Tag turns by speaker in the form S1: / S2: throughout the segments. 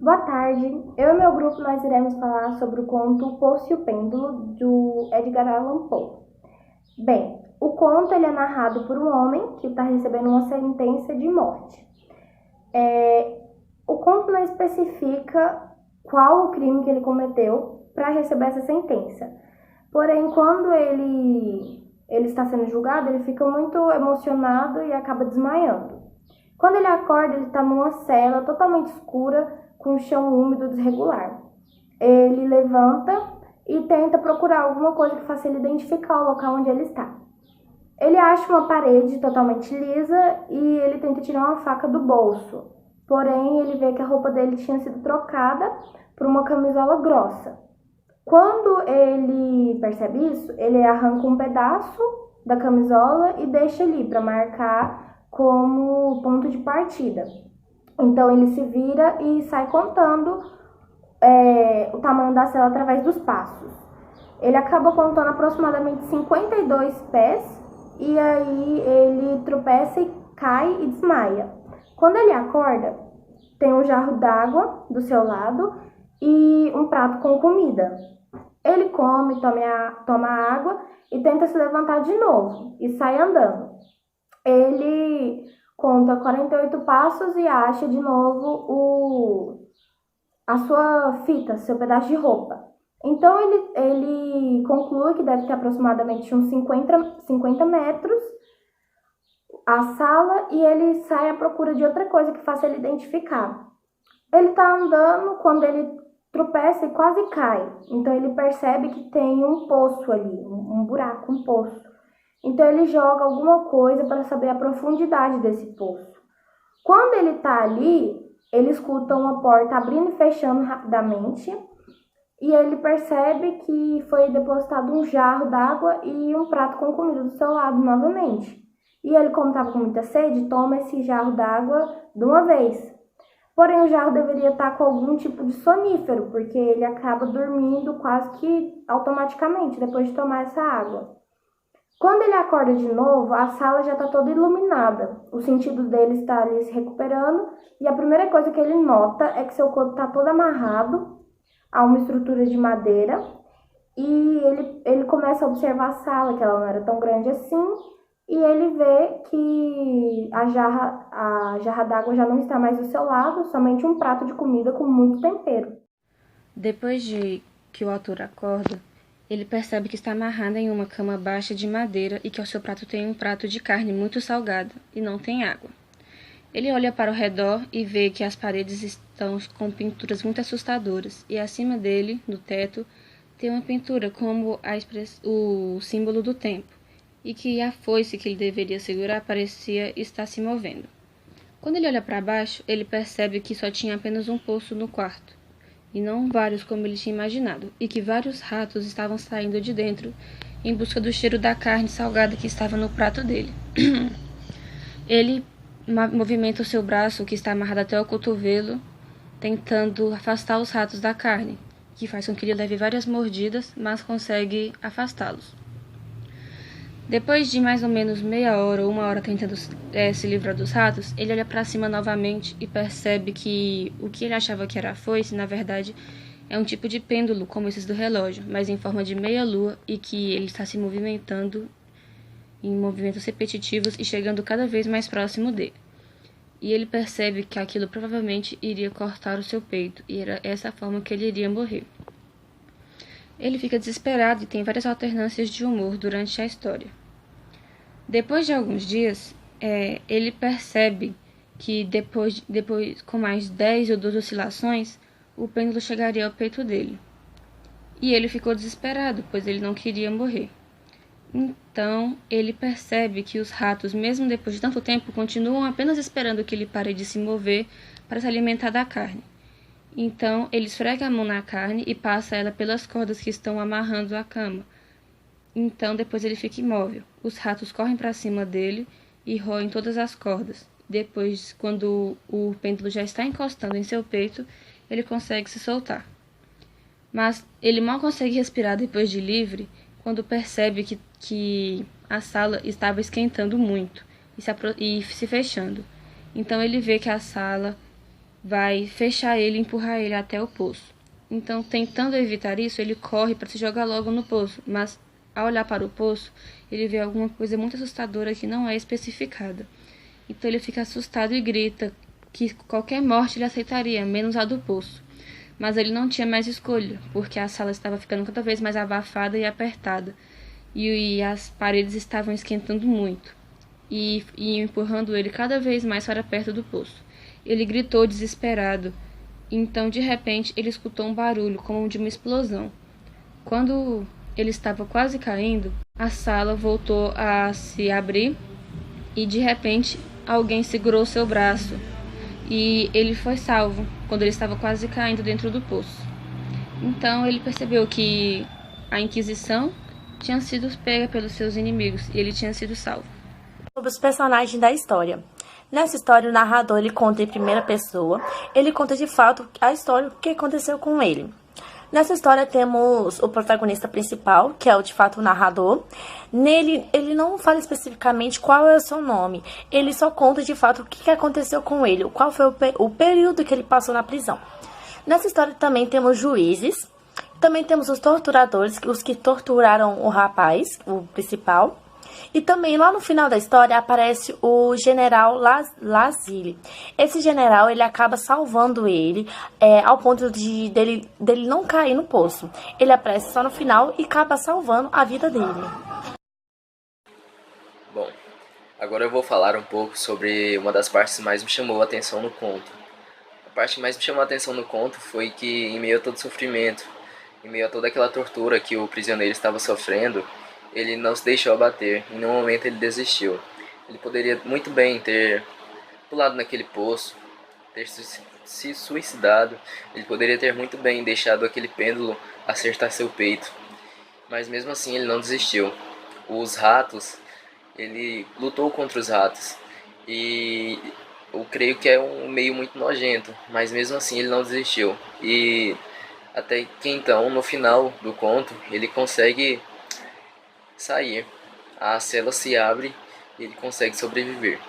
S1: Boa tarde, eu e meu grupo nós iremos falar sobre o conto O Poço e o Pêndulo, do Edgar Allan Poe. Bem, o conto ele é narrado por um homem que está recebendo uma sentença de morte. O conto não especifica qual o crime que ele cometeu para receber essa sentença. Porém, quando ele está sendo julgado, ele fica muito emocionado e acaba desmaiando. Quando ele acorda, ele está numa cela totalmente escura, com o chão úmido desregular. Ele levanta e tenta procurar alguma coisa que faça ele identificar o local onde ele está. Ele acha uma parede totalmente lisa e ele tenta tirar uma faca do bolso. Porém, ele vê que a roupa dele tinha sido trocada por uma camisola grossa. Quando ele percebe isso, ele arranca um pedaço da camisola e deixa ali para marcar como ponto de partida. Então ele se vira e sai contando o tamanho da cela através dos passos. Ele acaba contando aproximadamente 52 pés e aí ele tropeça e cai e desmaia. Quando ele acorda, tem um jarro d'água do seu lado e um prato com comida. Ele come, toma água e tenta se levantar de novo e sai andando. Ele conta 48 passos e acha de novo a sua fita, seu pedaço de roupa. Então ele conclui que deve ter aproximadamente uns 50 metros a sala e ele sai à procura de outra coisa que faça ele identificar. Ele está andando quando ele tropeça e quase cai. Então ele percebe que tem um poço ali, um buraco, um poço. Então ele joga alguma coisa para saber a profundidade desse poço. Quando ele está ali, ele escuta uma porta abrindo e fechando rapidamente e ele percebe que foi depositado um jarro d'água e um prato com comida do seu lado novamente. E ele, como estava com muita sede, toma esse jarro d'água de uma vez. Porém, o jarro deveria estar com algum tipo de sonífero, porque ele acaba dormindo quase que automaticamente depois de tomar essa água. Quando ele acorda de novo, a sala já está toda iluminada. O sentido dele está ali se recuperando e a primeira coisa que ele nota é que seu corpo está todo amarrado a uma estrutura de madeira e ele começa a observar a sala, que ela não era tão grande assim, e ele vê que a jarra d'água já não está mais do seu lado, somente um prato de comida com muito tempero.
S2: Depois de que o autor acorda, ele percebe que está amarrado em uma cama baixa de madeira e que ao seu prato tem um prato de carne muito salgada e não tem água. Ele olha para o redor e vê que as paredes estão com pinturas muito assustadoras e acima dele, no teto, tem uma pintura como o símbolo do tempo e que a foice que ele deveria segurar parecia estar se movendo. Quando ele olha para baixo, ele percebe que só tinha apenas um poço no quarto e não vários como ele tinha imaginado, e que vários ratos estavam saindo de dentro em busca do cheiro da carne salgada que estava no prato dele. Ele movimenta o seu braço, que está amarrado até o cotovelo, tentando afastar os ratos da carne, que faz com que ele leve várias mordidas, mas consegue afastá-los. Depois de mais ou menos meia hora ou uma hora tentando se livrar dos ratos, ele olha para cima novamente e percebe que o que ele achava que era a foice, na verdade, é um tipo de pêndulo como esses do relógio, mas em forma de meia-lua e que ele está se movimentando em movimentos repetitivos e chegando cada vez mais próximo dele. E ele percebe que aquilo provavelmente iria cortar o seu peito e era essa a forma que ele iria morrer. Ele fica desesperado e tem várias alternâncias de humor durante a história. Depois de alguns dias, ele percebe que depois, com mais 10 ou 12 oscilações, o pêndulo chegaria ao peito dele. E ele ficou desesperado, pois ele não queria morrer. Então, ele percebe que os ratos, mesmo depois de tanto tempo, continuam apenas esperando que ele pare de se mover para se alimentar da carne. Então, ele esfrega a mão na carne e passa ela pelas cordas que estão amarrando a cama. Então, depois ele fica imóvel. Os ratos correm para cima dele e roem todas as cordas. Depois, quando o pêndulo já está encostando em seu peito, ele consegue se soltar. Mas ele mal consegue respirar depois de livre quando percebe que a sala estava esquentando muito e se fechando. Então, ele vê que a sala vai fechar ele e empurrar ele até o poço. Então, tentando evitar isso, ele corre para se jogar logo no poço, mas ao olhar para o poço, ele vê alguma coisa muito assustadora que não é especificada. Então ele fica assustado e grita que qualquer morte ele aceitaria, menos a do poço. Mas ele não tinha mais escolha, porque a sala estava ficando cada vez mais abafada e apertada, e as paredes estavam esquentando muito, e empurrando ele cada vez mais para perto do poço. Ele gritou desesperado. Então, de repente, ele escutou um barulho como de uma explosão. Quando ele estava quase caindo, a sala voltou a se abrir e, de repente, alguém segurou seu braço e ele foi salvo quando ele estava quase caindo dentro do poço. Então, ele percebeu que a Inquisição tinha sido pega pelos seus inimigos e ele tinha sido salvo.
S3: Sobre os personagens da história. Nessa história, o narrador ele conta em primeira pessoa, ele conta de fato a história, o que aconteceu com ele. Nessa história temos o protagonista principal, que é de fato o narrador. Nele, ele não fala especificamente qual é o seu nome, ele só conta de fato o que aconteceu com ele, qual foi o período que ele passou na prisão. Nessa história também temos juízes, também temos os torturadores, os que torturaram o rapaz, o principal. E também lá no final da história aparece o general Lazille. Esse general ele acaba salvando ele ao ponto dele não cair no poço. Ele aparece só no final e acaba salvando a vida dele.
S4: Bom, agora eu vou falar um pouco sobre uma das partes que mais me chamou a atenção no conto. A parte que mais me chamou a atenção no conto foi que, em meio a todo sofrimento, em meio a toda aquela tortura que o prisioneiro estava sofrendo, ele não se deixou abater, em nenhum momento ele desistiu. Ele poderia muito bem ter pulado naquele poço, ter se suicidado, ele poderia ter muito bem deixado aquele pêndulo acertar seu peito. Mas mesmo assim ele não desistiu. Os ratos, ele lutou contra os ratos, e eu creio que é um meio muito nojento, mas mesmo assim ele não desistiu. E até que então, no final do conto, ele consegue sair, a cela se abre e ele consegue sobreviver.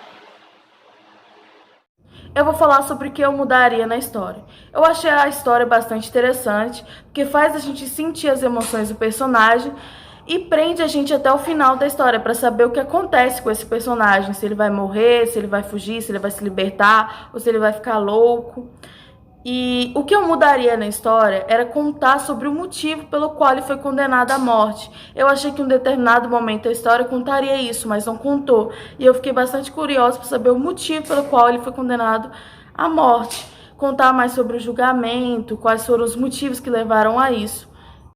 S5: Eu vou falar sobre o que eu mudaria na história. Eu achei a história bastante interessante, porque faz a gente sentir as emoções do personagem e prende a gente até o final da história para saber o que acontece com esse personagem, se ele vai morrer, se ele vai fugir, se ele vai se libertar ou se ele vai ficar louco. E o que eu mudaria na história era contar sobre o motivo pelo qual ele foi condenado à morte. Eu achei que em um determinado momento da história contaria isso, mas não contou. E eu fiquei bastante curiosa para saber o motivo pelo qual ele foi condenado à morte. Contar mais sobre o julgamento, quais foram os motivos que levaram a isso.